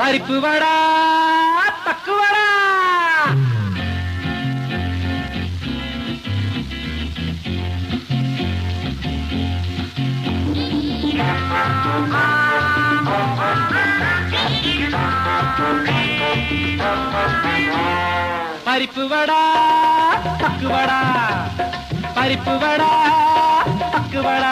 പരിപ്പ് വട പക്കുവട പരിപ്പ് വട പക്കുവട പരിപ്പ് വട പക്കുവട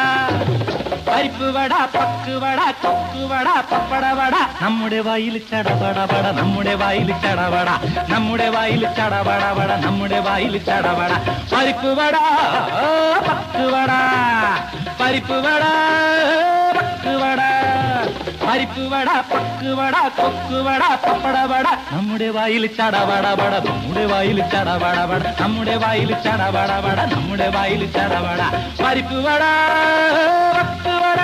പരിപ്പ് വട പക്കുവട കൊക്കുവട പപ്പടവട നമ്മുടെ വായിൽ ചടപടപട നമ്മുടെ വായിൽ ചടവട നമ്മുടെ വായിൽ ചടപടപട നമ്മുടെ വായിൽ ചടവട പരിപ്പ് വട പക്കുവട പരിപ്പ് വട പക്കുവട പരിപ്പ് വട പക്കുവട കൊക്കുവട പപ്പടവട നമ്മുടെ വായിൽ ചടപടപട നമ്മുടെ വായിൽ ചടപടപട നമ്മുടെ വായിൽ ചടപടപട നമ്മുടെ വായിൽ ചടപട പരിപ്പ് വട പക്കുവട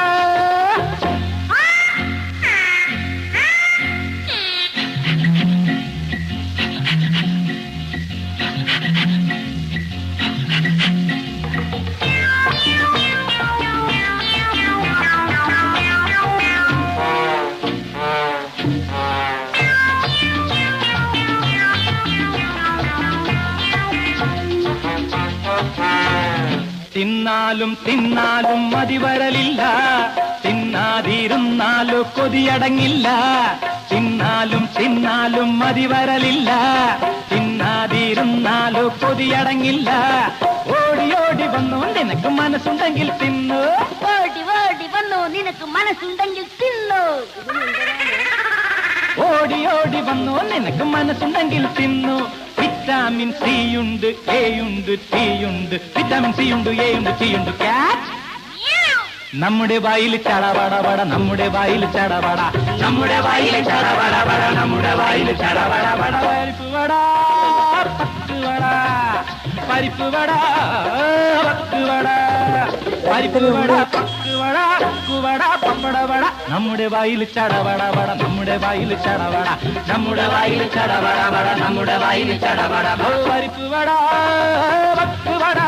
തിന്നാലും തിന്നാലും മതിവരലില്ല തിന്നാതിരുന്നാലും കൊതിയടങ്ങില്ല തിന്നാലും തിന്നാലും മതിവരലില്ല തിന്നാതിരുന്നാലും കൊതിയടങ്ങില്ല ഓടി ഓടി വന്നു നിനക്ക് മനസ്സുണ്ടെങ്കിൽ തിന്നു ഓടി ഓടി വന്നു നിനക്ക് മനസ്സുണ്ടെങ്കിൽ തിന്നു ഓടി ഓടി വന്നു നിനക്ക് മനസ്സുണ്ടെങ്കിൽ തിന്നു വിറ്റാമിൻ സി ഉണ്ട് എ ഉണ്ട് ടി ഉണ്ട് വിറ്റാമിൻ സി ഉണ്ട് എ ഉണ്ട് ടി ഉണ്ട് ക്യാച്ച് നമ്മുടെ വായിൽ ചടപടപട നമ്മുടെ വായിൽ ചടപട നമ്മുടെ വായിൽ ചടപടപട നമ്മുടെ വായിൽ ചടപടപട പരിപ്പ് വട പക്കുവട പരിപ്പ് വട പക്കുവട പരിപ്പ് വട പക്കുവട കുവട പപ്പടവട നമ്മുടെ വായിൽ ചടപടപട നമ്മുടെ വായിൽ ചടവട നമ്മുടെ വായിൽ ചടപടപട നമ്മുടെ വായിൽ ചടപട പരിപ്പ് വട പക്കുവട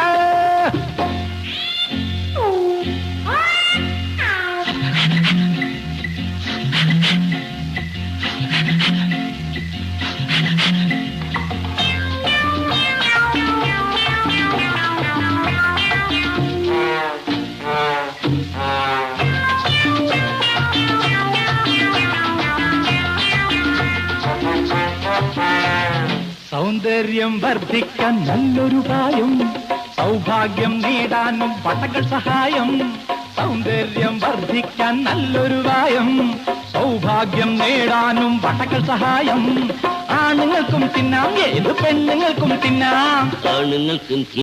സൗന്ദര്യം വർദ്ധിക്കാൻ നല്ലൊരു ഉപായം സൗഭാഗ്യം നേടാനും വടകൾ സഹായം സൗന്ദര്യം വർദ്ധിക്കാൻ നല്ലൊരു ഉപായം സൗഭാഗ്യം നേടാനും വടകൾ സഹായം ആണുങ്ങൾക്കും തിന്നാം ഏത് പെണ്ണുങ്ങൾക്കും തിന്നാം ആണുങ്ങൾക്കും